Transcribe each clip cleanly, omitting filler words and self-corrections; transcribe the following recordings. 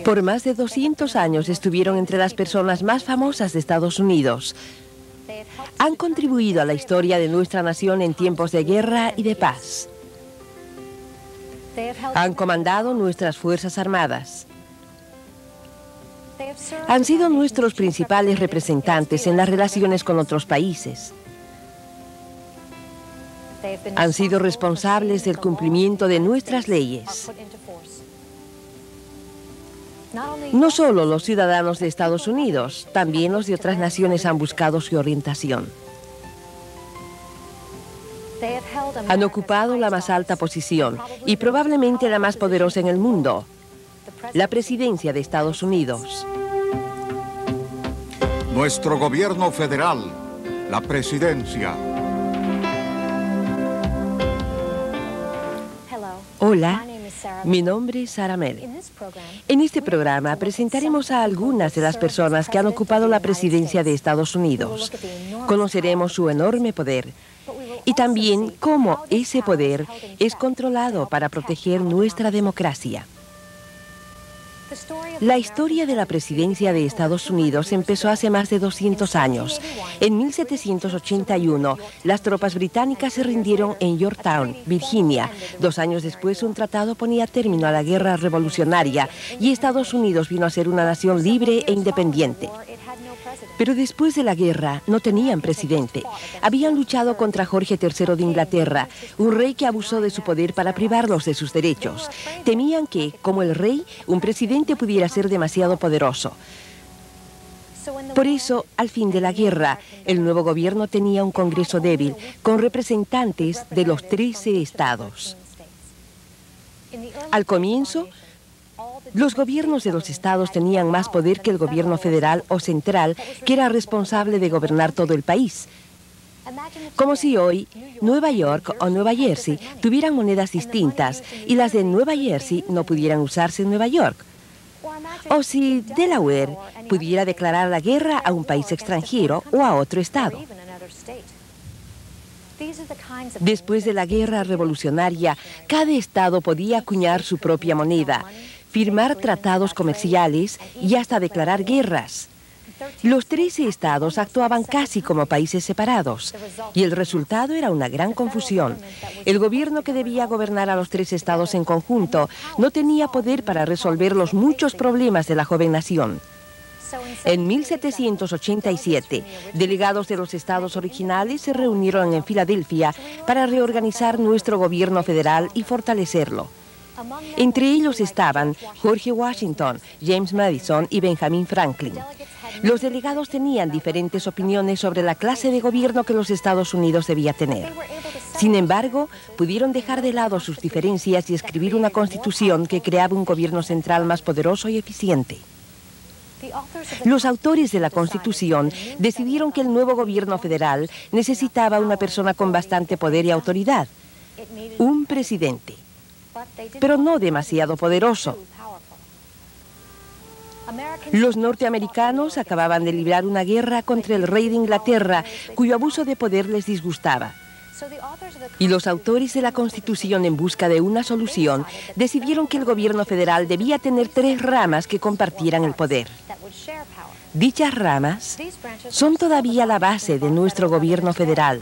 Por más de 200 años estuvieron entre las personas más famosas de Estados Unidos. Han contribuido a la historia de nuestra nación en tiempos de guerra y de paz. Han comandado nuestras Fuerzas Armadas. Han sido nuestros principales representantes en las relaciones con otros países. Han sido responsables del cumplimiento de nuestras leyes. No solo los ciudadanos de Estados Unidos, también los de otras naciones han buscado su orientación. Han ocupado la más alta posición y probablemente la más poderosa en el mundo, la presidencia de Estados Unidos. Nuestro gobierno federal, la presidencia. Hola, mi nombre es Sara Mel. En este programa presentaremos a algunas de las personas que han ocupado la presidencia de Estados Unidos. Conoceremos su enorme poder y también cómo ese poder es controlado para proteger nuestra democracia. La historia de la presidencia de Estados Unidos empezó hace más de 200 años. En 1781, las tropas británicas se rindieron en Yorktown, Virginia. 2 años después, un tratado ponía término a la guerra revolucionaria y Estados Unidos vino a ser una nación libre e independiente. Pero después de la guerra no tenían presidente. Habían luchado contra Jorge III de Inglaterra, un rey que abusó de su poder para privarlos de sus derechos. Temían que, como el rey, un presidente pudiera ser demasiado poderoso. Por eso, al fin de la guerra, el nuevo gobierno tenía un Congreso débil, con representantes de los 13 estados. Al comienzo, los gobiernos de los estados tenían más poder que el gobierno federal o central, que era responsable de gobernar todo el país. Como si hoy Nueva York o Nueva Jersey tuvieran monedas distintas y las de Nueva Jersey no pudieran usarse en Nueva York. O si Delaware pudiera declarar la guerra a un país extranjero o a otro estado. Después de la guerra revolucionaria, cada estado podía acuñar su propia moneda, firmar tratados comerciales y hasta declarar guerras. Los 13 estados actuaban casi como países separados y el resultado era una gran confusión. El gobierno que debía gobernar a los 3 estados en conjunto no tenía poder para resolver los muchos problemas de la joven nación. En 1787, delegados de los estados originales se reunieron en Filadelfia para reorganizar nuestro gobierno federal y fortalecerlo. Entre ellos estaban George Washington, James Madison y Benjamin Franklin. Los delegados tenían diferentes opiniones sobre la clase de gobierno que los Estados Unidos debía tener. Sin embargo, pudieron dejar de lado sus diferencias y escribir una constitución que creaba un gobierno central más poderoso y eficiente. Los autores de la Constitución decidieron que el nuevo gobierno federal necesitaba una persona con bastante poder y autoridad, un presidente, pero no demasiado poderoso. Los norteamericanos acababan de librar una guerra contra el rey de Inglaterra, cuyo abuso de poder les disgustaba. Y los autores de la Constitución, en busca de una solución, decidieron que el gobierno federal debía tener 3 ramas que compartieran el poder. Dichas ramas son todavía la base de nuestro gobierno federal.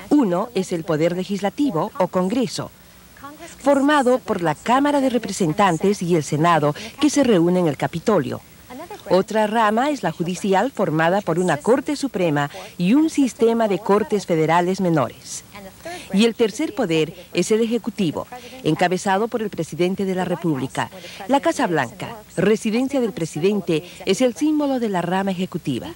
Uno es el poder legislativo o Congreso, formado por la Cámara de Representantes y el Senado, que se reúne en el Capitolio. Otra rama es la judicial, formada por una Corte Suprema y un sistema de cortes federales menores. Y el tercer poder es el Ejecutivo, encabezado por el Presidente de la República. La Casa Blanca, residencia del presidente, es el símbolo de la rama ejecutiva.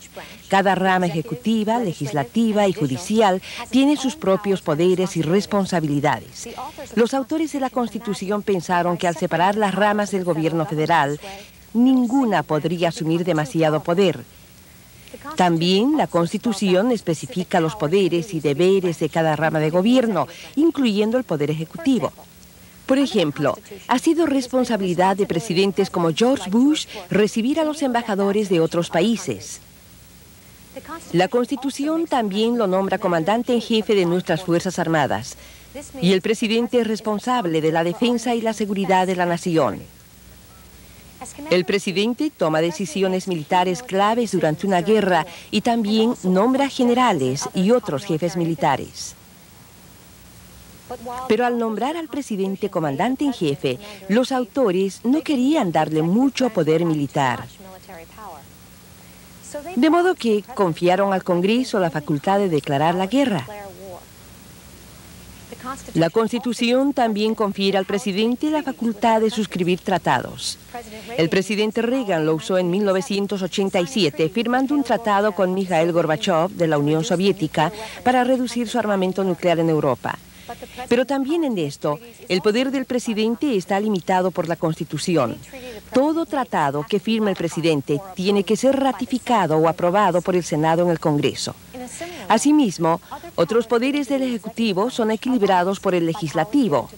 Cada rama ejecutiva, legislativa y judicial tiene sus propios poderes y responsabilidades. Los autores de la Constitución pensaron que al separar las ramas del gobierno federal, ninguna podría asumir demasiado poder. También la Constitución especifica los poderes y deberes de cada rama de gobierno, incluyendo el poder ejecutivo. Por ejemplo, ha sido responsabilidad de presidentes como George Bush recibir a los embajadores de otros países. La Constitución también lo nombra comandante en jefe de nuestras Fuerzas Armadas, y el presidente es responsable de la defensa y la seguridad de la nación. El presidente toma decisiones militares claves durante una guerra y también nombra generales y otros jefes militares. Pero al nombrar al presidente comandante en jefe, los autores no querían darle mucho poder militar. De modo que confiaron al Congreso la facultad de declarar la guerra. La Constitución también confiere al presidente la facultad de suscribir tratados. El presidente Reagan lo usó en 1987, firmando un tratado con Mikhail Gorbachev de la Unión Soviética para reducir su armamento nuclear en Europa. Pero también en esto, el poder del presidente está limitado por la Constitución. Todo tratado que firme el presidente tiene que ser ratificado o aprobado por el Senado en el Congreso. Asimismo, otros poderes del Ejecutivo son equilibrados por el Legislativo.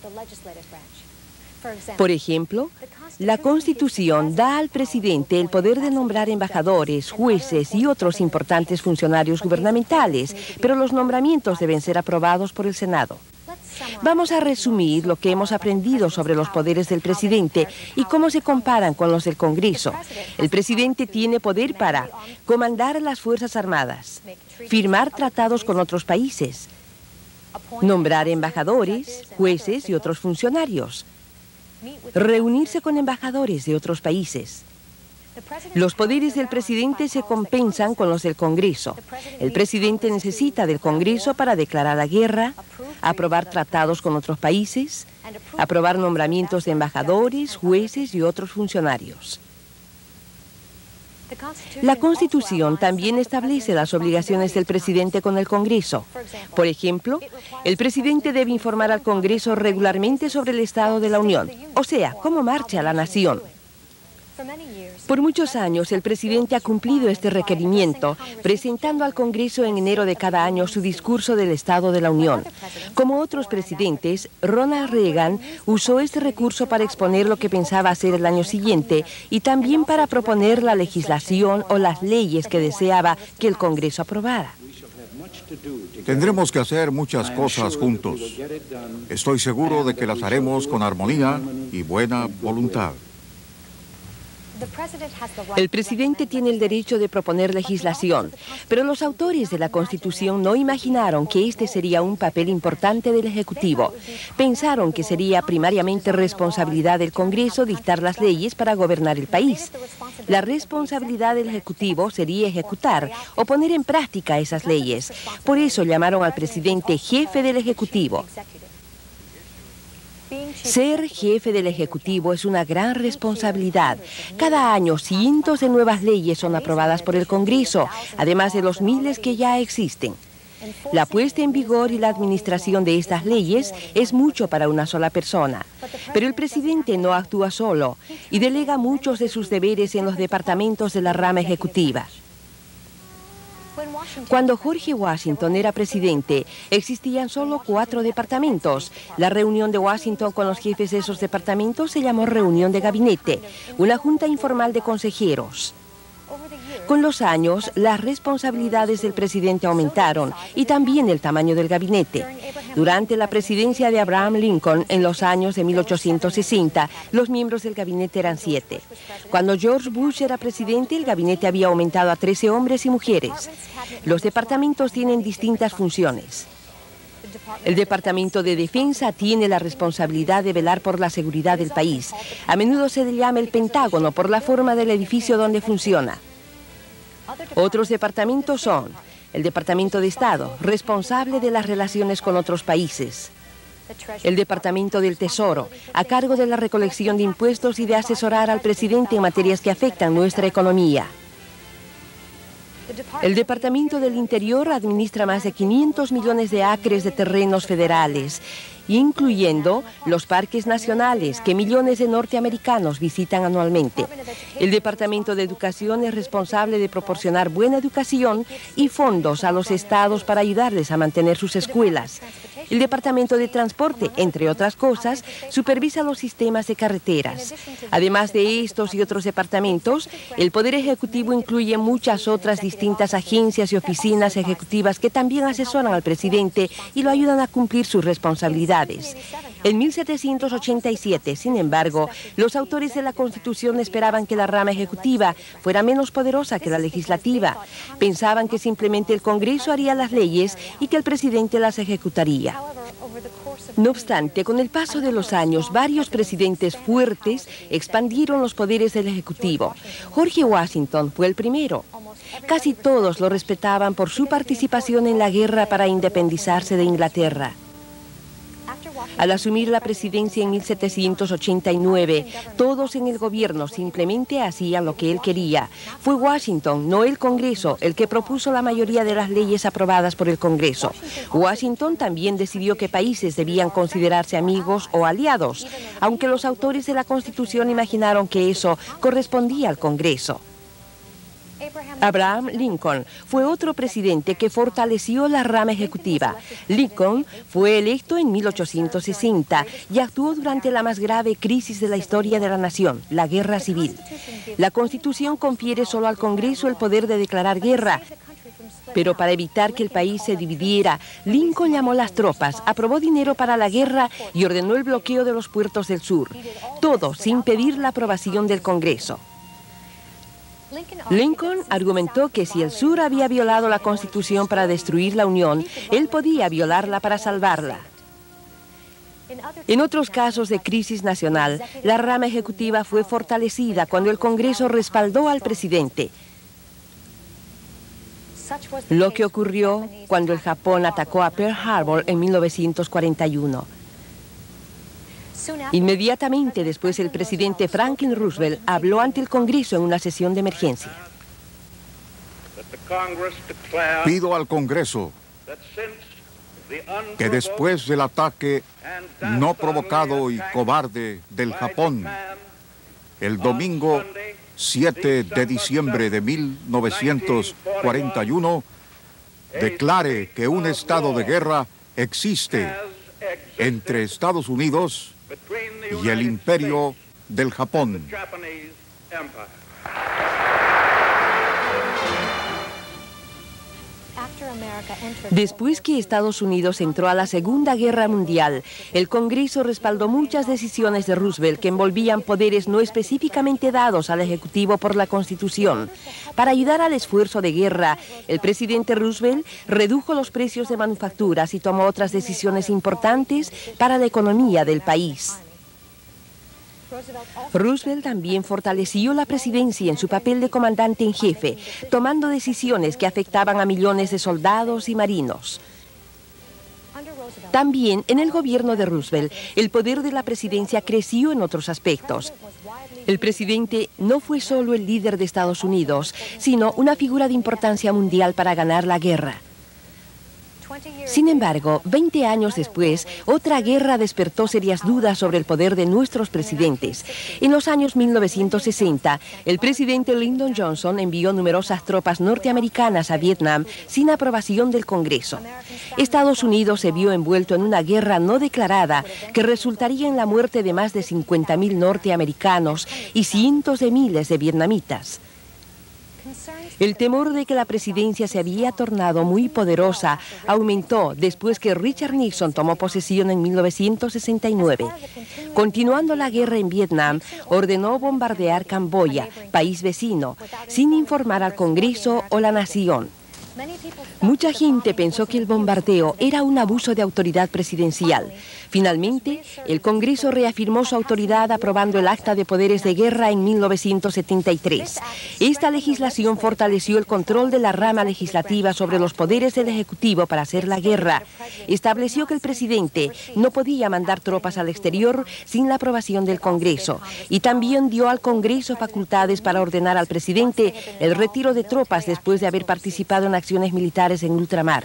Por ejemplo, la Constitución da al presidente el poder de nombrar embajadores, jueces y otros importantes funcionarios gubernamentales, pero los nombramientos deben ser aprobados por el Senado. Vamos a resumir lo que hemos aprendido sobre los poderes del presidente y cómo se comparan con los del Congreso. El presidente tiene poder para comandar las Fuerzas Armadas, firmar tratados con otros países, nombrar embajadores, jueces y otros funcionarios, reunirse con embajadores de otros países. Los poderes del presidente se compensan con los del Congreso. El presidente necesita del Congreso para declarar la guerra, aprobar tratados con otros países, aprobar nombramientos de embajadores, jueces y otros funcionarios. La Constitución también establece las obligaciones del presidente con el Congreso. Por ejemplo, el presidente debe informar al Congreso regularmente sobre el estado de la Unión, o sea, cómo marcha la nación. Por muchos años, el presidente ha cumplido este requerimiento, presentando al Congreso en enero de cada año su discurso del Estado de la Unión. Como otros presidentes, Ronald Reagan usó este recurso para exponer lo que pensaba hacer el año siguiente y también para proponer la legislación o las leyes que deseaba que el Congreso aprobara. Tendremos que hacer muchas cosas juntos. Estoy seguro de que las haremos con armonía y buena voluntad. El presidente tiene el derecho de proponer legislación, pero los autores de la Constitución no imaginaron que este sería un papel importante del Ejecutivo. Pensaron que sería primariamente responsabilidad del Congreso dictar las leyes para gobernar el país. La responsabilidad del Ejecutivo sería ejecutar o poner en práctica esas leyes. Por eso llamaron al presidente jefe del Ejecutivo. Ser jefe del Ejecutivo es una gran responsabilidad. Cada año cientos de nuevas leyes son aprobadas por el Congreso, además de los miles que ya existen. La puesta en vigor y la administración de estas leyes es mucho para una sola persona. Pero el presidente no actúa solo y delega muchos de sus deberes en los departamentos de la rama ejecutiva. Cuando George Washington era presidente, existían solo 4 departamentos. La reunión de Washington con los jefes de esos departamentos se llamó reunión de gabinete, una junta informal de consejeros. Con los años, las responsabilidades del presidente aumentaron y también el tamaño del gabinete. Durante la presidencia de Abraham Lincoln, en los años de 1860, los miembros del gabinete eran 7. Cuando George Bush era presidente, el gabinete había aumentado a 13 hombres y mujeres. Los departamentos tienen distintas funciones. El Departamento de Defensa tiene la responsabilidad de velar por la seguridad del país. A menudo se le llama el Pentágono por la forma del edificio donde funciona. Otros departamentos son el Departamento de Estado, responsable de las relaciones con otros países. El Departamento del Tesoro, a cargo de la recolección de impuestos y de asesorar al presidente en materias que afectan nuestra economía. El Departamento del Interior administra más de 500 millones de acres de terrenos federales, incluyendo los parques nacionales que millones de norteamericanos visitan anualmente. El Departamento de Educación es responsable de proporcionar buena educación y fondos a los estados para ayudarles a mantener sus escuelas. El Departamento de Transporte, entre otras cosas, supervisa los sistemas de carreteras. Además de estos y otros departamentos, el Poder Ejecutivo incluye muchas otras distintas agencias y oficinas ejecutivas que también asesoran al presidente y lo ayudan a cumplir sus responsabilidades. En 1787, sin embargo, los autores de la Constitución esperaban que la rama ejecutiva fuera menos poderosa que la legislativa. Pensaban que simplemente el Congreso haría las leyes y que el presidente las ejecutaría. No obstante, con el paso de los años, varios presidentes fuertes expandieron los poderes del Ejecutivo. George Washington fue el primero. Casi todos lo respetaban por su participación en la guerra para independizarse de Inglaterra. Al asumir la presidencia en 1789, todos en el gobierno simplemente hacían lo que él quería. Fue Washington, no el Congreso, el que propuso la mayoría de las leyes aprobadas por el Congreso. Washington también decidió qué países debían considerarse amigos o aliados, aunque los autores de la Constitución imaginaron que eso correspondía al Congreso. Abraham Lincoln fue otro presidente que fortaleció la rama ejecutiva. Lincoln fue electo en 1860 y actuó durante la más grave crisis de la historia de la nación, la Guerra Civil. La Constitución confiere solo al Congreso el poder de declarar guerra, pero para evitar que el país se dividiera, Lincoln llamó a las tropas, aprobó dinero para la guerra y ordenó el bloqueo de los puertos del sur. Todo sin pedir la aprobación del Congreso. Lincoln argumentó que si el sur había violado la Constitución para destruir la Unión, él podía violarla para salvarla. En otros casos de crisis nacional, la rama ejecutiva fue fortalecida cuando el Congreso respaldó al presidente. Lo que ocurrió cuando el Japón atacó a Pearl Harbor en 1941. Inmediatamente después, el presidente Franklin Roosevelt habló ante el Congreso en una sesión de emergencia. Pido al Congreso que después del ataque no provocado y cobarde del Japón, el domingo 7 de diciembre de 1941, declare que un estado de guerra existe entre Estados Unidos y el Imperio del Japón. Después que Estados Unidos entró a la Segunda Guerra Mundial, el Congreso respaldó muchas decisiones de Roosevelt que envolvían poderes no específicamente dados al Ejecutivo por la Constitución. Para ayudar al esfuerzo de guerra, el presidente Roosevelt redujo los precios de manufacturas y tomó otras decisiones importantes para la economía del país. Roosevelt también fortaleció la presidencia en su papel de comandante en jefe, tomando decisiones que afectaban a millones de soldados y marinos. También en el gobierno de Roosevelt, el poder de la presidencia creció en otros aspectos. El presidente no fue solo el líder de Estados Unidos, sino una figura de importancia mundial para ganar la guerra. Sin embargo, 20 años después, otra guerra despertó serias dudas sobre el poder de nuestros presidentes. En los años 1960, el presidente Lyndon Johnson envió numerosas tropas norteamericanas a Vietnam sin aprobación del Congreso. Estados Unidos se vio envuelto en una guerra no declarada que resultaría en la muerte de más de 50.000 norteamericanos y cientos de miles de vietnamitas. El temor de que la presidencia se había tornado muy poderosa aumentó después que Richard Nixon tomó posesión en 1969. Continuando la guerra en Vietnam, ordenó bombardear Camboya, país vecino, sin informar al Congreso o la nación. Mucha gente pensó que el bombardeo era un abuso de autoridad presidencial. Finalmente, el Congreso reafirmó su autoridad aprobando el Acta de Poderes de Guerra en 1973. Esta legislación fortaleció el control de la rama legislativa sobre los poderes del Ejecutivo para hacer la guerra. Estableció que el presidente no podía mandar tropas al exterior sin la aprobación del Congreso. Y también dio al Congreso facultades para ordenar al presidente el retiro de tropas después de haber participado en acciones militares en ultramar.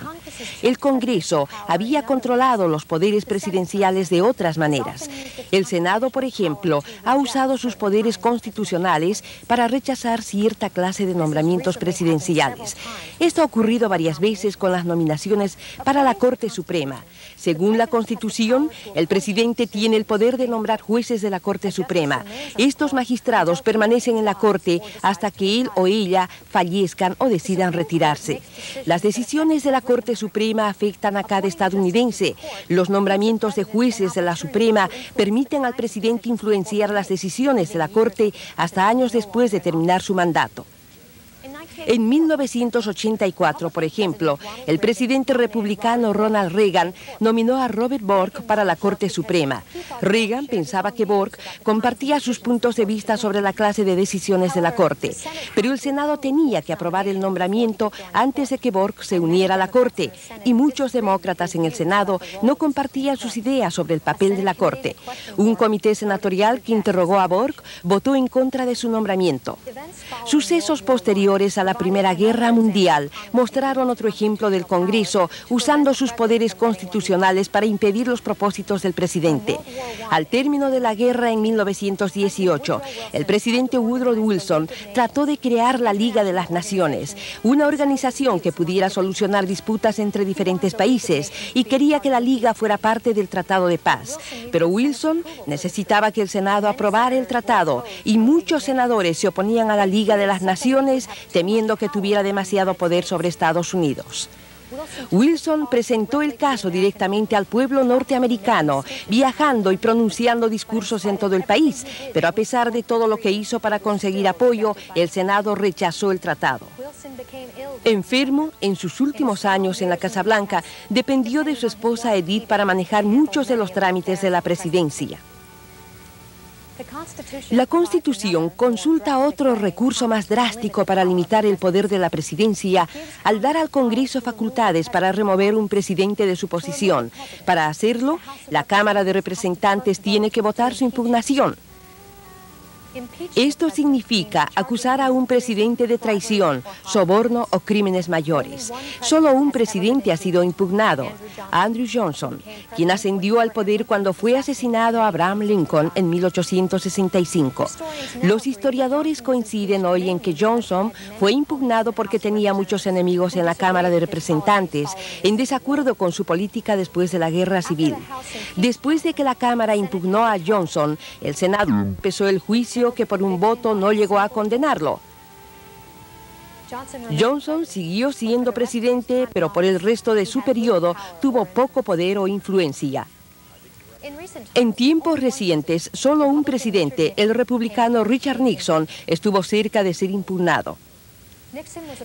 El Congreso había controlado los poderes presidenciales de otras maneras. El Senado, por ejemplo, ha usado sus poderes constitucionales para rechazar cierta clase de nombramientos presidenciales. Esto ha ocurrido varias veces con las nominaciones para la Corte Suprema. Según la Constitución, el presidente tiene el poder de nombrar jueces de la Corte Suprema. Estos magistrados permanecen en la Corte hasta que él o ella fallezcan o decidan retirarse. Las decisiones de la Corte Suprema afectan a cada estadounidense. Los nombramientos de jueces de la Suprema permiten al presidente influenciar las decisiones de la Corte hasta años después de terminar su mandato. En 1984, por ejemplo, el presidente republicano Ronald Reagan nominó a Robert Bork para la Corte Suprema. Reagan pensaba que Bork compartía sus puntos de vista sobre la clase de decisiones de la Corte, pero el Senado tenía que aprobar el nombramiento antes de que Bork se uniera a la Corte, y muchos demócratas en el Senado no compartían sus ideas sobre el papel de la Corte. Un comité senatorial que interrogó a Bork votó en contra de su nombramiento. Sucesos posteriores a la Primera Guerra Mundial mostraron otro ejemplo del Congreso usando sus poderes constitucionales para impedir los propósitos del presidente. Al término de la guerra en 1918, el presidente Woodrow Wilson trató de crear la Liga de las Naciones, una organización que pudiera solucionar disputas entre diferentes países, y quería que la Liga fuera parte del Tratado de Paz. Pero Wilson necesitaba que el Senado aprobara el tratado, y muchos senadores se oponían a la Liga de las Naciones, temiendo que tuviera demasiado poder sobre Estados Unidos. Wilson presentó el caso directamente al pueblo norteamericano, viajando y pronunciando discursos en todo el país, pero a pesar de todo lo que hizo para conseguir apoyo, el Senado rechazó el tratado. Enfermo, en sus últimos años en la Casa Blanca, dependió de su esposa Edith para manejar muchos de los trámites de la presidencia. La Constitución consulta otro recurso más drástico para limitar el poder de la presidencia al dar al Congreso facultades para remover un presidente de su posición. Para hacerlo, la Cámara de Representantes tiene que votar su impugnación. Esto significa acusar a un presidente de traición, soborno o crímenes mayores. Solo un presidente ha sido impugnado, Andrew Johnson, quien ascendió al poder cuando fue asesinado a Abraham Lincoln en 1865. Los historiadores coinciden hoy en que Johnson fue impugnado porque tenía muchos enemigos en la Cámara de Representantes, en desacuerdo con su política después de la Guerra Civil. Después de que la Cámara impugnó a Johnson, el Senado empezó el juicio que por un voto no llegó a condenarlo. Johnson siguió siendo presidente, pero por el resto de su periodo tuvo poco poder o influencia. En tiempos recientes, solo un presidente, el republicano Richard Nixon, estuvo cerca de ser impugnado.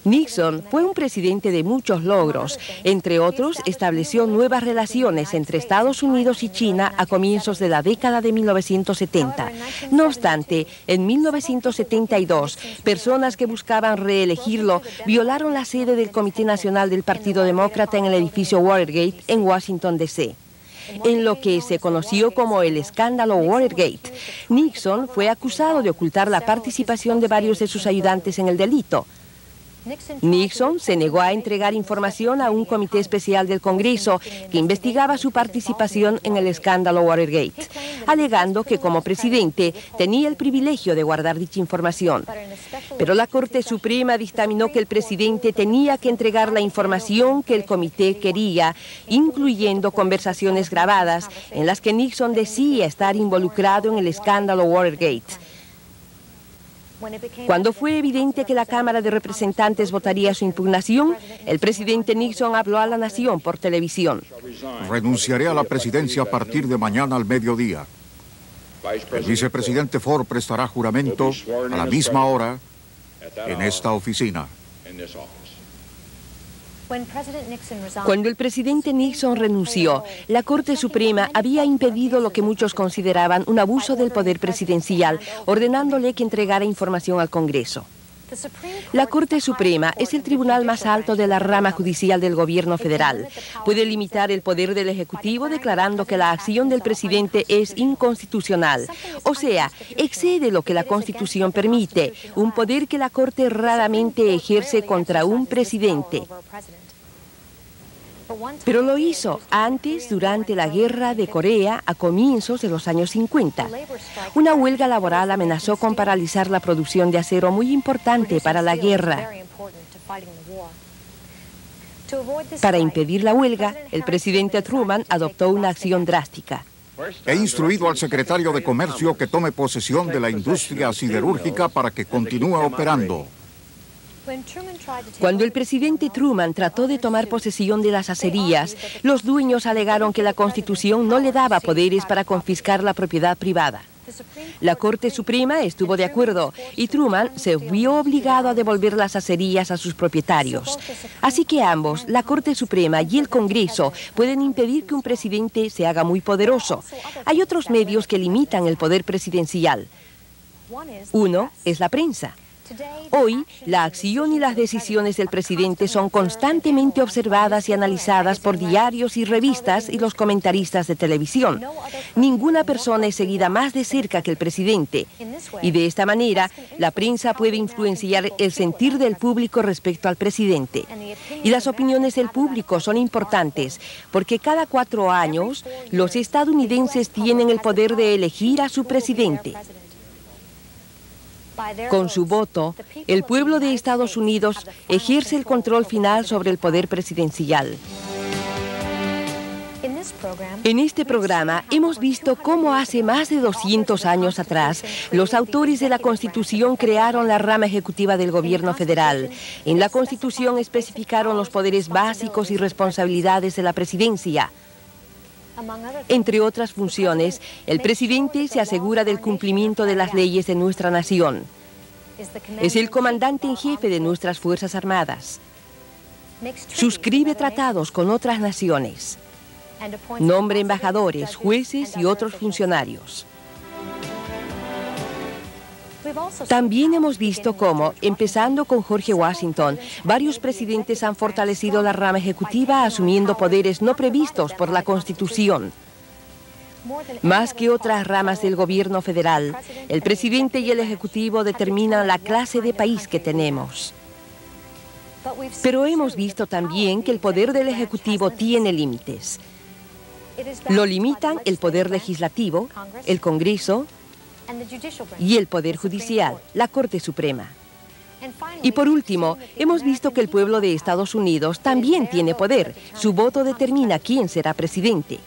Nixon fue un presidente de muchos logros. Entre otros, estableció nuevas relaciones entre Estados Unidos y China a comienzos de la década de 1970. No obstante, en 1972, personas que buscaban reelegirlo violaron la sede del Comité Nacional del Partido Demócrata en el edificio Watergate en Washington, D.C. En lo que se conoció como el escándalo Watergate, Nixon fue acusado de ocultar la participación de varios de sus ayudantes en el delito. Nixon se negó a entregar información a un comité especial del Congreso que investigaba su participación en el escándalo Watergate, alegando que como presidente tenía el privilegio de guardar dicha información. Pero la Corte Suprema dictaminó que el presidente tenía que entregar la información que el comité quería, incluyendo conversaciones grabadas en las que Nixon decía estar involucrado en el escándalo Watergate. Cuando fue evidente que la Cámara de Representantes votaría su impugnación, el presidente Nixon habló a la nación por televisión. Renunciaré a la presidencia a partir de mañana al mediodía. El vicepresidente Ford prestará juramento a la misma hora en esta oficina. Cuando el presidente Nixon renunció, la Corte Suprema había impedido lo que muchos consideraban un abuso del poder presidencial, ordenándole que entregara información al Congreso. La Corte Suprema es el tribunal más alto de la rama judicial del gobierno federal. Puede limitar el poder del Ejecutivo declarando que la acción del presidente es inconstitucional. O sea, excede lo que la Constitución permite, un poder que la Corte raramente ejerce contra un presidente. Pero lo hizo antes, durante la Guerra de Corea, a comienzos de los años 50. Una huelga laboral amenazó con paralizar la producción de acero muy importante para la guerra. Para impedir la huelga, el presidente Truman adoptó una acción drástica. He instruido al secretario de Comercio que tome posesión de la industria siderúrgica para que continúe operando. Cuando el presidente Truman trató de tomar posesión de las acerías, los dueños alegaron que la Constitución no le daba poderes para confiscar la propiedad privada. La Corte Suprema estuvo de acuerdo y Truman se vio obligado a devolver las acerías a sus propietarios. Así que ambos, la Corte Suprema y el Congreso, pueden impedir que un presidente se haga muy poderoso. Hay otros medios que limitan el poder presidencial. Uno es la prensa. Hoy, la acción y las decisiones del presidente son constantemente observadas y analizadas por diarios y revistas y los comentaristas de televisión. Ninguna persona es seguida más de cerca que el presidente. Y de esta manera, la prensa puede influenciar el sentir del público respecto al presidente. Y las opiniones del público son importantes, porque cada 4 años, los estadounidenses tienen el poder de elegir a su presidente. Con su voto, el pueblo de Estados Unidos ejerce el control final sobre el poder presidencial. En este programa hemos visto cómo hace más de 200 años atrás los autores de la Constitución crearon la rama ejecutiva del gobierno federal. En la Constitución especificaron los poderes básicos y responsabilidades de la presidencia. Entre otras funciones, el presidente se asegura del cumplimiento de las leyes de nuestra nación. Es el comandante en jefe de nuestras Fuerzas Armadas. Suscribe tratados con otras naciones. Nombra embajadores, jueces y otros funcionarios. También hemos visto cómo, empezando con George Washington, varios presidentes han fortalecido la rama ejecutiva asumiendo poderes no previstos por la Constitución. Más que otras ramas del gobierno federal, el presidente y el ejecutivo determinan la clase de país que tenemos. Pero hemos visto también que el poder del ejecutivo tiene límites. Lo limitan el poder legislativo, el Congreso, y el Poder Judicial, la Corte Suprema. Y por último, hemos visto que el pueblo de Estados Unidos también tiene poder. Su voto determina quién será presidente.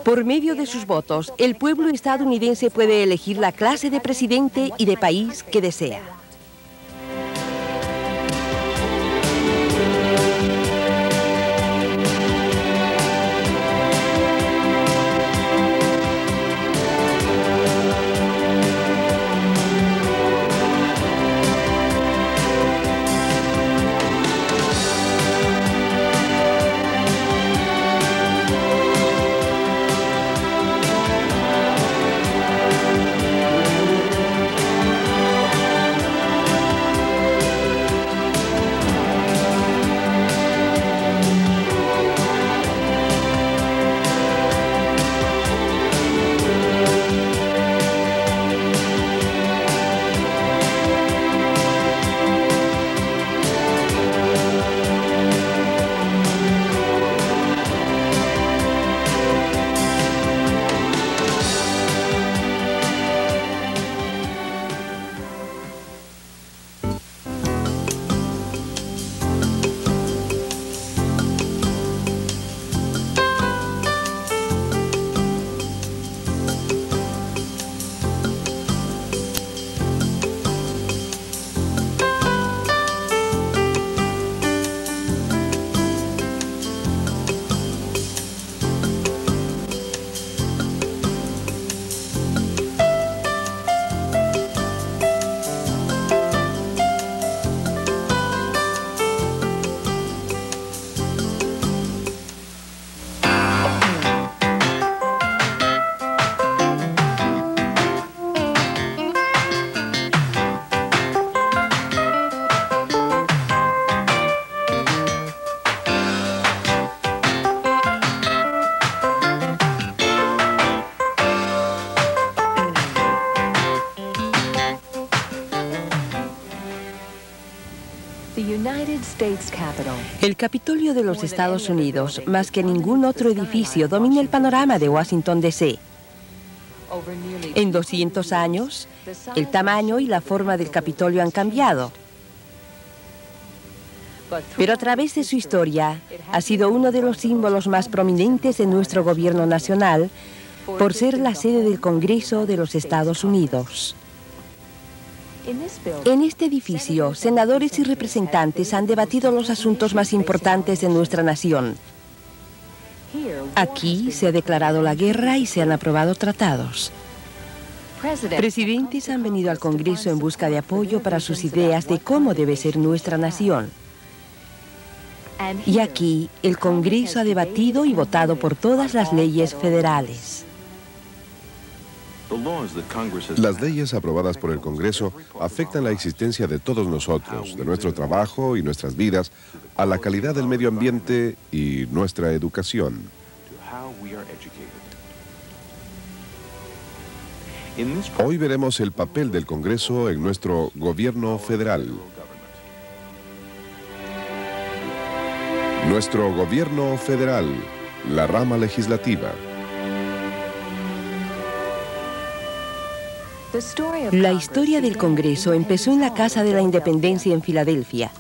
Por medio de sus votos, el pueblo estadounidense puede elegir la clase de presidente y de país que desea. El Capitolio de los Estados Unidos, más que ningún otro edificio, domina el panorama de Washington, D.C. En 200 años, el tamaño y la forma del Capitolio han cambiado. Pero a través de su historia, ha sido uno de los símbolos más prominentes de nuestro gobierno nacional por ser la sede del Congreso de los Estados Unidos. En este edificio, senadores y representantes han debatido los asuntos más importantes de nuestra nación. Aquí se ha declarado la guerra y se han aprobado tratados. Presidentes han venido al Congreso en busca de apoyo para sus ideas de cómo debe ser nuestra nación. Y aquí, el Congreso ha debatido y votado por todas las leyes federales. Las leyes aprobadas por el Congreso afectan la existencia de todos nosotros, de nuestro trabajo y nuestras vidas, a la calidad del medio ambiente y nuestra educación. Hoy veremos el papel del Congreso en nuestro gobierno federal. Nuestro gobierno federal, la rama legislativa. La historia del Congreso empezó en la Casa de la Independencia en Filadelfia.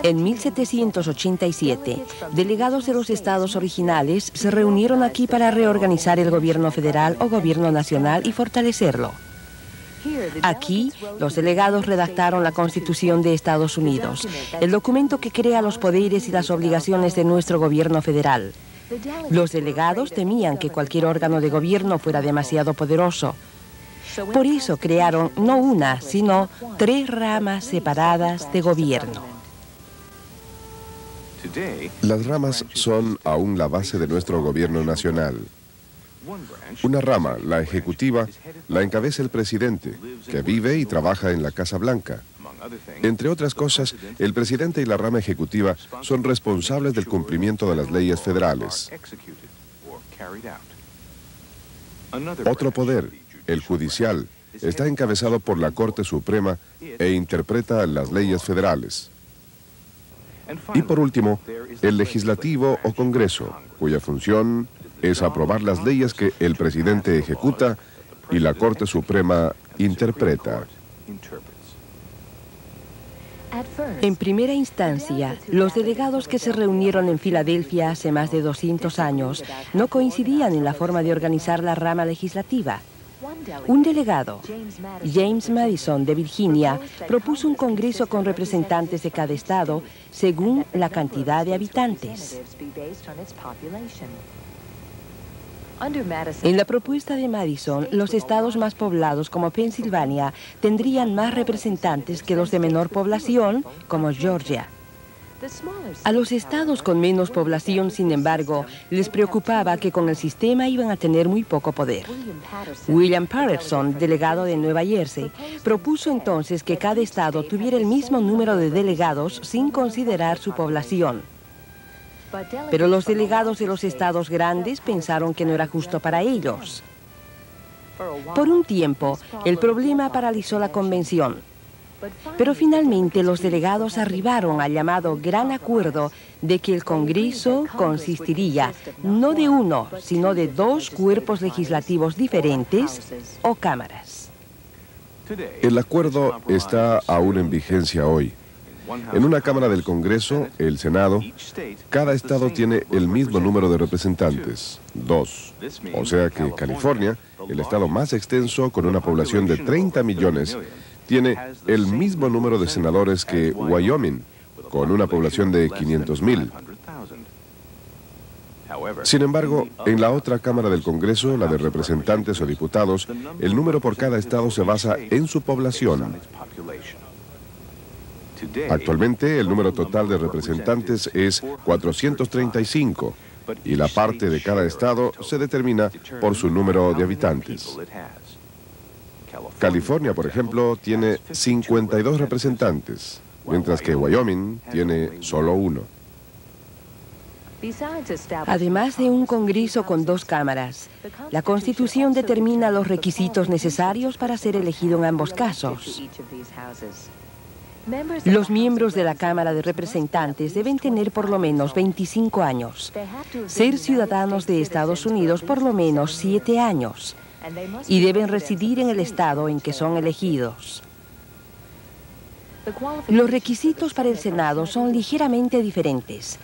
En 1787, delegados de los estados originales se reunieron aquí para reorganizar el gobierno federal o gobierno nacional y fortalecerlo. Aquí, los delegados redactaron la Constitución de Estados Unidos, el documento que crea los poderes y las obligaciones de nuestro gobierno federal. Los delegados temían que cualquier órgano de gobierno fuera demasiado poderoso. Por eso crearon no una, sino 3 ramas separadas de gobierno. Las ramas son aún la base de nuestro gobierno nacional. Una rama, la ejecutiva, la encabeza el presidente, que vive y trabaja en la Casa Blanca. Entre otras cosas, el presidente y la rama ejecutiva son responsables del cumplimiento de las leyes federales. Otro poder, el judicial, está encabezado por la Corte Suprema e interpreta las leyes federales. Y por último, el legislativo o Congreso, cuya función es aprobar las leyes que el presidente ejecuta y la Corte Suprema interpreta. En primera instancia, los delegados que se reunieron en Filadelfia hace más de 200 años no coincidían en la forma de organizar la rama legislativa. Un delegado, James Madison de Virginia, propuso un congreso con representantes de cada estado según la cantidad de habitantes. En la propuesta de Madison, los estados más poblados como Pensilvania tendrían más representantes que los de menor población como Georgia. A los estados con menos población, sin embargo, les preocupaba que con el sistema iban a tener muy poco poder. William Patterson, delegado de Nueva Jersey, propuso entonces que cada estado tuviera el mismo número de delegados sin considerar su población. Pero los delegados de los estados grandes pensaron que no era justo para ellos. Por un tiempo, el problema paralizó la convención. Pero finalmente los delegados arribaron al llamado gran acuerdo de que el Congreso consistiría no de uno, sino de 2 cuerpos legislativos diferentes o cámaras. El acuerdo está aún en vigencia hoy. En una Cámara del Congreso, el Senado, cada estado tiene el mismo número de representantes, 2. O sea que California, el estado más extenso con una población de 30 millones, tiene el mismo número de senadores que Wyoming, con una población de 500,000. Sin embargo, en la otra Cámara del Congreso, la de representantes o diputados, el número por cada estado se basa en su población. Actualmente, el número total de representantes es 435, y la parte de cada estado se determina por su número de habitantes. California, por ejemplo, tiene 52 representantes, mientras que Wyoming tiene solo 1. Además de un Congreso con 2 cámaras, la Constitución determina los requisitos necesarios para ser elegido en ambos casos. Los miembros de la Cámara de Representantes deben tener por lo menos 25 años, ser ciudadanos de Estados Unidos por lo menos 7 años y deben residir en el estado en que son elegidos. Los requisitos para el Senado son ligeramente diferentes.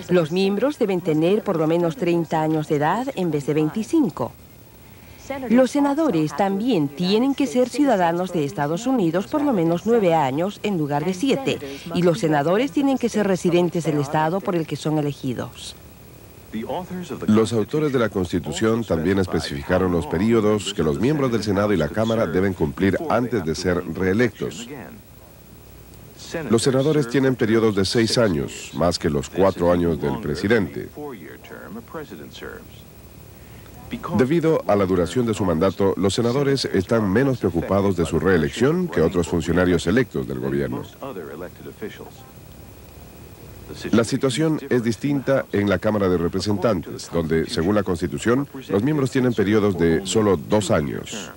Los miembros deben tener por lo menos 30 años de edad en vez de 25. Los senadores también tienen que ser ciudadanos de Estados Unidos por lo menos 9 años en lugar de 7, y los senadores tienen que ser residentes del estado por el que son elegidos. Los autores de la Constitución también especificaron los períodos que los miembros del Senado y la Cámara deben cumplir antes de ser reelectos. Los senadores tienen periodos de 6 años, más que los 4 años del presidente. Debido a la duración de su mandato, los senadores están menos preocupados de su reelección que otros funcionarios electos del gobierno. La situación es distinta en la Cámara de Representantes, donde, según la Constitución, los miembros tienen periodos de solo 2 años.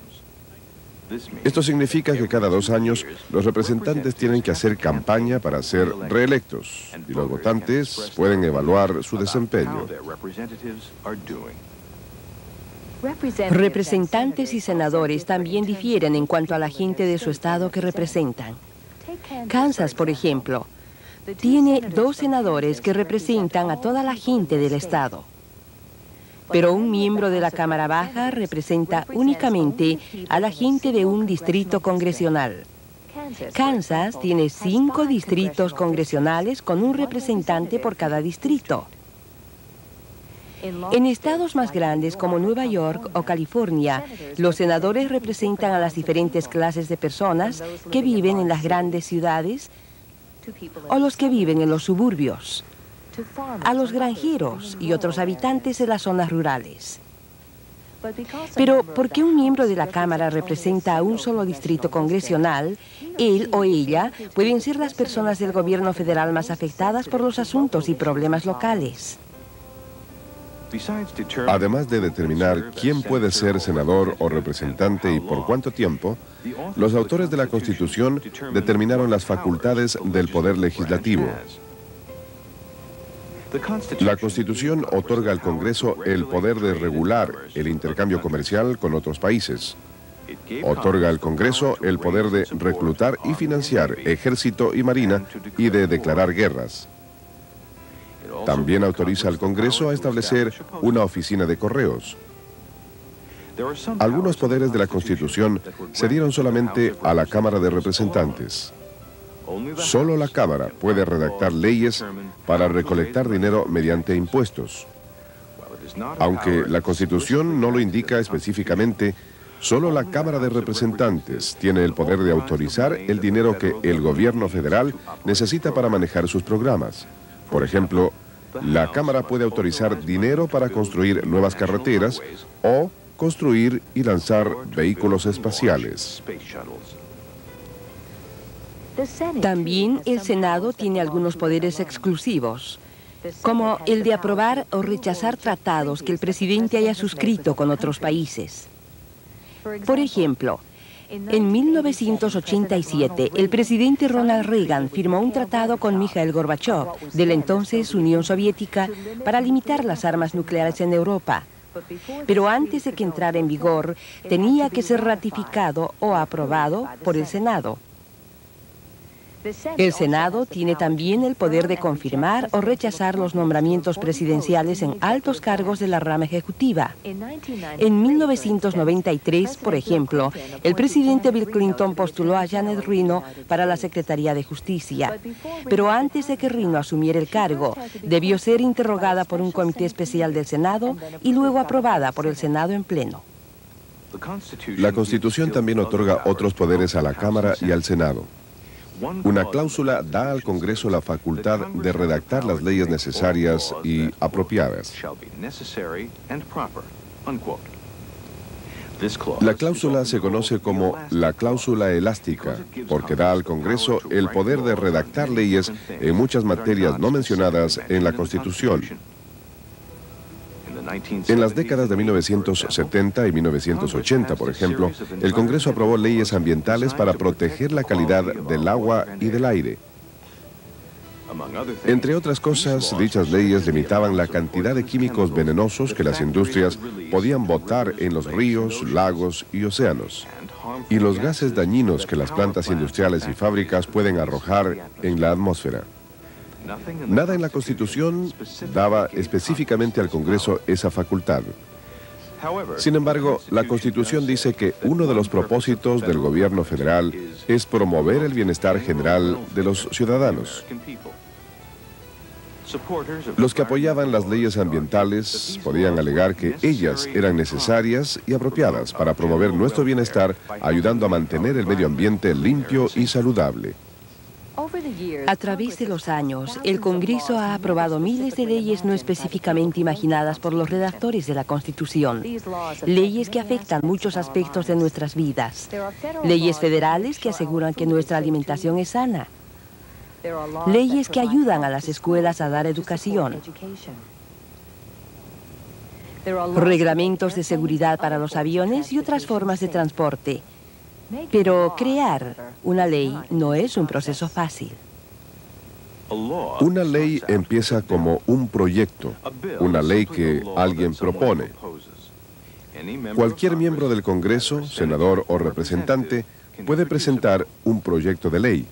Esto significa que cada 2 años los representantes tienen que hacer campaña para ser reelectos, y los votantes pueden evaluar su desempeño. Representantes y senadores también difieren en cuanto a la gente de su estado que representan. Kansas, por ejemplo, tiene 2 senadores que representan a toda la gente del estado. Pero un miembro de la Cámara Baja representa únicamente a la gente de un distrito congresional. Kansas tiene 5 distritos congresionales con un representante por cada distrito. En estados más grandes como Nueva York o California, los senadores representan a las diferentes clases de personas que viven en las grandes ciudades o los que viven en los suburbios, a los granjeros y otros habitantes de las zonas rurales. Pero porque un miembro de la Cámara representa a un solo distrito congresional, él o ella pueden ser las personas del gobierno federal más afectadas por los asuntos y problemas locales. Además de determinar quién puede ser senador o representante y por cuánto tiempo, los autores de la Constitución determinaron las facultades del Poder Legislativo. La Constitución otorga al Congreso el poder de regular el intercambio comercial con otros países. Otorga al Congreso el poder de reclutar y financiar ejército y marina y de declarar guerras. También autoriza al Congreso a establecer una oficina de correos. Algunos poderes de la Constitución se dieron solamente a la Cámara de Representantes. Solo la Cámara puede redactar leyes para recolectar dinero mediante impuestos. Aunque la Constitución no lo indica específicamente, solo la Cámara de Representantes tiene el poder de autorizar el dinero que el gobierno federal necesita para manejar sus programas. Por ejemplo, la Cámara puede autorizar dinero para construir nuevas carreteras o construir y lanzar vehículos espaciales. También el Senado tiene algunos poderes exclusivos, como el de aprobar o rechazar tratados que el presidente haya suscrito con otros países. Por ejemplo, en 1987, el presidente Ronald Reagan firmó un tratado con Mikhail Gorbachev, de la entonces Unión Soviética, para limitar las armas nucleares en Europa. Pero antes de que entrara en vigor, tenía que ser ratificado o aprobado por el Senado. El Senado tiene también el poder de confirmar o rechazar los nombramientos presidenciales en altos cargos de la rama ejecutiva. En 1993, por ejemplo, el presidente Bill Clinton postuló a Janet Reno para la Secretaría de Justicia. Pero antes de que Reno asumiera el cargo, debió ser interrogada por un comité especial del Senado y luego aprobada por el Senado en pleno. La Constitución también otorga otros poderes a la Cámara y al Senado. Una cláusula da al Congreso la facultad de redactar las leyes necesarias y apropiadas. La cláusula se conoce como la cláusula elástica, porque da al Congreso el poder de redactar leyes en muchas materias no mencionadas en la Constitución. En las décadas de 1970 y 1980, por ejemplo, el Congreso aprobó leyes ambientales para proteger la calidad del agua y del aire. Entre otras cosas, dichas leyes limitaban la cantidad de químicos venenosos que las industrias podían botar en los ríos, lagos y océanos, y los gases dañinos que las plantas industriales y fábricas pueden arrojar en la atmósfera. Nada en la Constitución daba específicamente al Congreso esa facultad. Sin embargo, la Constitución dice que uno de los propósitos del gobierno federal es promover el bienestar general de los ciudadanos. Los que apoyaban las leyes ambientales podían alegar que ellas eran necesarias y apropiadas para promover nuestro bienestar, ayudando a mantener el medio ambiente limpio y saludable. A través de los años, el Congreso ha aprobado miles de leyes no específicamente imaginadas por los redactores de la Constitución. Leyes que afectan muchos aspectos de nuestras vidas. Leyes federales que aseguran que nuestra alimentación es sana. Leyes que ayudan a las escuelas a dar educación. Reglamentos de seguridad para los aviones y otras formas de transporte. Pero crear una ley no es un proceso fácil. Una ley empieza como un proyecto, una ley que alguien propone. Cualquier miembro del Congreso, senador o representante, puede presentar un proyecto de ley.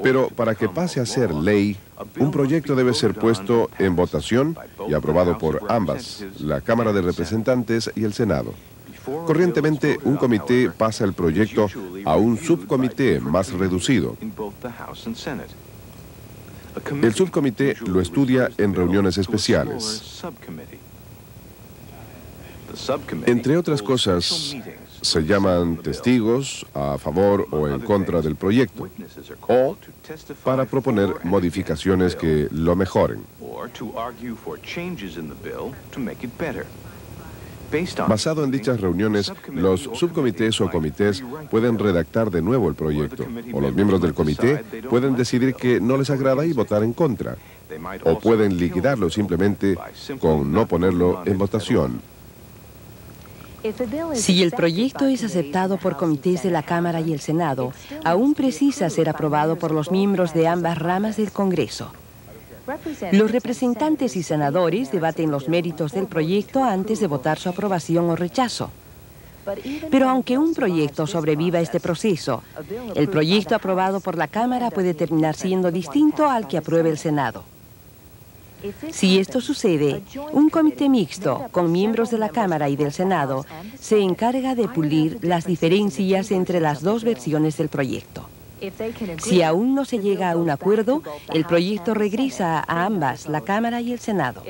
Pero para que pase a ser ley, un proyecto debe ser puesto en votación y aprobado por ambas, la Cámara de Representantes y el Senado. Corrientemente, un comité pasa el proyecto a un subcomité más reducido. El subcomité lo estudia en reuniones especiales. Entre otras cosas, se llaman testigos a favor o en contra del proyecto, o para proponer modificaciones que lo mejoren. Basado en dichas reuniones, los subcomités o comités pueden redactar de nuevo el proyecto, o los miembros del comité pueden decidir que no les agrada y votar en contra, o pueden liquidarlo simplemente con no ponerlo en votación. Si el proyecto es aceptado por comités de la Cámara y el Senado, aún precisa ser aprobado por los miembros de ambas ramas del Congreso. Los representantes y senadores debaten los méritos del proyecto antes de votar su aprobación o rechazo. Pero aunque un proyecto sobreviva este proceso, el proyecto aprobado por la Cámara puede terminar siendo distinto al que apruebe el Senado. Si esto sucede, un comité mixto con miembros de la Cámara y del Senado se encarga de pulir las diferencias entre las dos versiones del proyecto. Si aún no se llega a un acuerdo, el proyecto regresa a ambas, la Cámara y el Senado.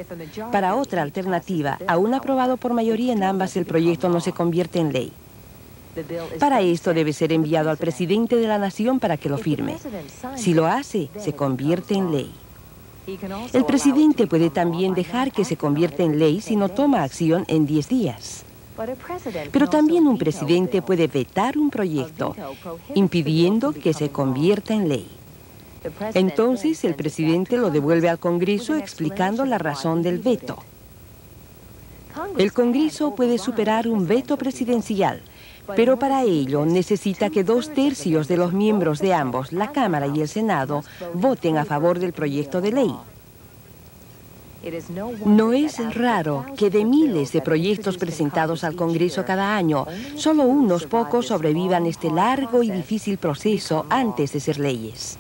Para otra alternativa, aún aprobado por mayoría en ambas, el proyecto no se convierte en ley. Para esto debe ser enviado al presidente de la nación para que lo firme. Si lo hace, se convierte en ley. El presidente puede también dejar que se convierta en ley si no toma acción en 10 días. Pero también un presidente puede vetar un proyecto, impidiendo que se convierta en ley. Entonces, el presidente lo devuelve al Congreso explicando la razón del veto. El Congreso puede superar un veto presidencial, pero para ello necesita que 2/3 de los miembros de ambos, la Cámara y el Senado, voten a favor del proyecto de ley. No es raro que de miles de proyectos presentados al Congreso cada año, solo unos pocos sobrevivan este largo y difícil proceso antes de ser leyes.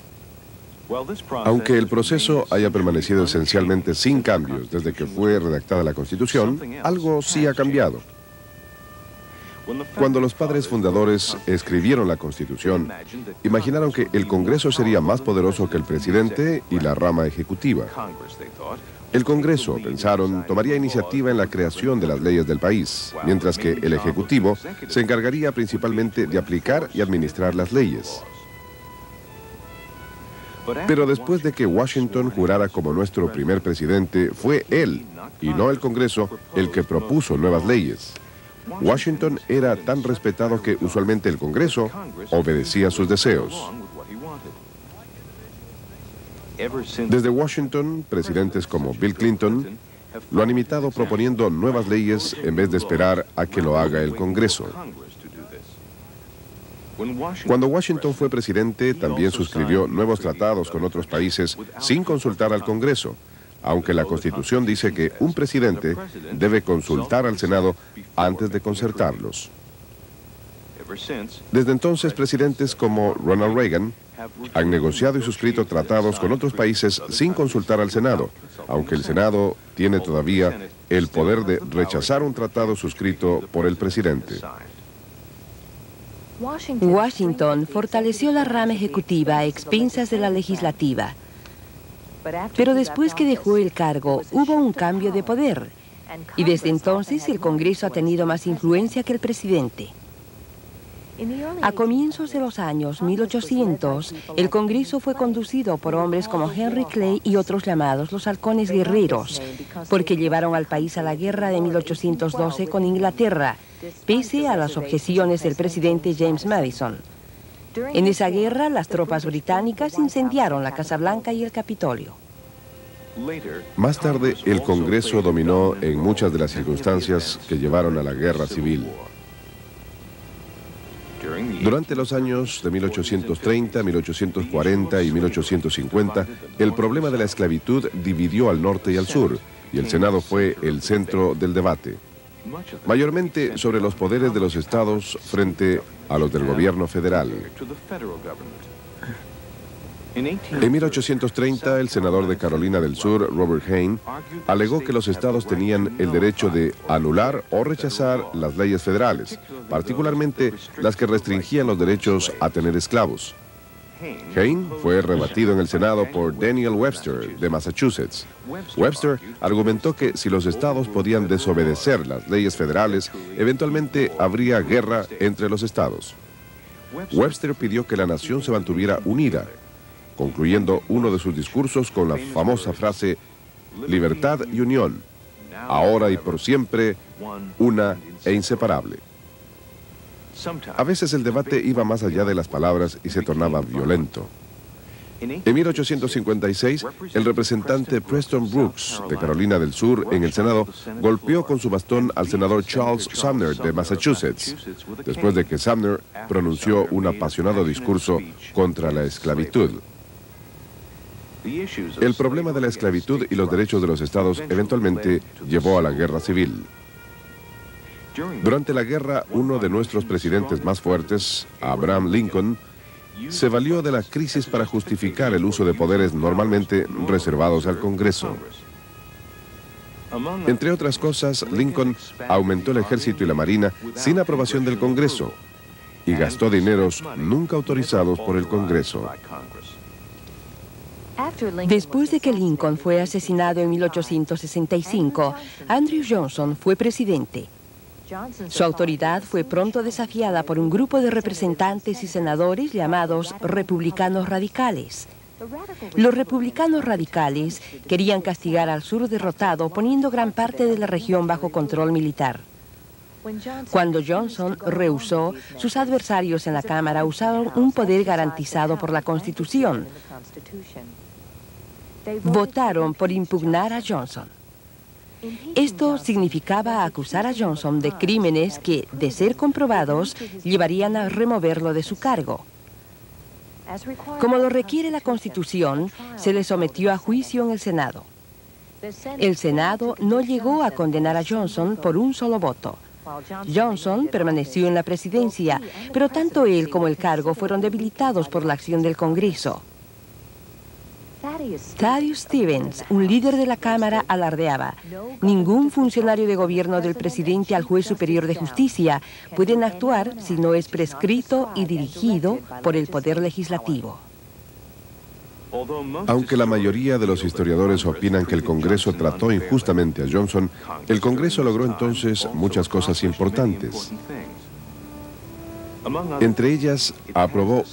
Aunque el proceso haya permanecido esencialmente sin cambios desde que fue redactada la Constitución, algo sí ha cambiado. Cuando los padres fundadores escribieron la Constitución, imaginaron que el Congreso sería más poderoso que el presidente y la rama ejecutiva. El Congreso, pensaron, tomaría iniciativa en la creación de las leyes del país, mientras que el Ejecutivo se encargaría principalmente de aplicar y administrar las leyes. Pero después de que Washington jurara como nuestro primer presidente, fue él, y no el Congreso, el que propuso nuevas leyes. Washington era tan respetado que usualmente el Congreso obedecía sus deseos. Desde Washington, presidentes como Bill Clinton lo han imitado proponiendo nuevas leyes en vez de esperar a que lo haga el Congreso. Cuando Washington fue presidente, también suscribió nuevos tratados con otros países sin consultar al Congreso, aunque la Constitución dice que un presidente debe consultar al Senado antes de concertarlos. Desde entonces, presidentes como Ronald Reagan han negociado y suscrito tratados con otros países sin consultar al Senado, aunque el Senado tiene todavía el poder de rechazar un tratado suscrito por el presidente. Washington fortaleció la rama ejecutiva a expensas de la legislativa. Pero después que dejó el cargo, hubo un cambio de poder. Y desde entonces el Congreso ha tenido más influencia que el presidente. A comienzos de los años 1800, el Congreso fue conducido por hombres como Henry Clay y otros llamados los halcones guerreros, porque llevaron al país a la guerra de 1812 con Inglaterra, pese a las objeciones del presidente James Madison. En esa guerra, las tropas británicas incendiaron la Casa Blanca y el Capitolio. Más tarde, el Congreso dominó en muchas de las circunstancias que llevaron a la guerra civil. Durante los años de 1830, 1840 y 1850, el problema de la esclavitud dividió al norte y al sur, y el Senado fue el centro del debate, mayormente sobre los poderes de los estados frente a los del gobierno federal. En 1830, el senador de Carolina del Sur, Robert Hayne, alegó que los estados tenían el derecho de anular o rechazar las leyes federales, particularmente las que restringían los derechos a tener esclavos. Hayne fue rebatido en el Senado por Daniel Webster, de Massachusetts. Webster argumentó que si los estados podían desobedecer las leyes federales, eventualmente habría guerra entre los estados. Webster pidió que la nación se mantuviera unida, concluyendo uno de sus discursos con la famosa frase, libertad y unión, ahora y por siempre, una e inseparable. A veces el debate iba más allá de las palabras y se tornaba violento. En 1856, el representante Preston Brooks, de Carolina del Sur, en el Senado, golpeó con su bastón al senador Charles Sumner, de Massachusetts, después de que Sumner pronunció un apasionado discurso contra la esclavitud. El problema de la esclavitud y los derechos de los estados eventualmente llevó a la guerra civil. Durante la guerra, uno de nuestros presidentes más fuertes, Abraham Lincoln, se valió de la crisis para justificar el uso de poderes normalmente reservados al Congreso. Entre otras cosas, Lincoln aumentó el ejército y la marina sin aprobación del Congreso y gastó dineros nunca autorizados por el Congreso. Después de que Lincoln fue asesinado en 1865, Andrew Johnson fue presidente. Su autoridad fue pronto desafiada por un grupo de representantes y senadores llamados republicanos radicales. Los republicanos radicales querían castigar al sur derrotado poniendo gran parte de la región bajo control militar. Cuando Johnson rehusó, sus adversarios en la Cámara usaron un poder garantizado por la Constitución. Votaron por impugnar a Johnson. Esto significaba acusar a Johnson de crímenes que, de ser comprobados, llevarían a removerlo de su cargo. Como lo requiere la Constitución, se le sometió a juicio en el Senado. El Senado no llegó a condenar a Johnson por un solo voto. Johnson permaneció en la presidencia, pero tanto él como el cargo fueron debilitados por la acción del Congreso. Thaddeus Stevens, un líder de la Cámara, alardeaba: ningún funcionario de gobierno del presidente al juez superior de justicia pueden actuar si no es prescrito y dirigido por el poder legislativo. Aunque la mayoría de los historiadores opinan que el Congreso trató injustamente a Johnson, el Congreso logró entonces muchas cosas importantes. Entre ellas, aprobó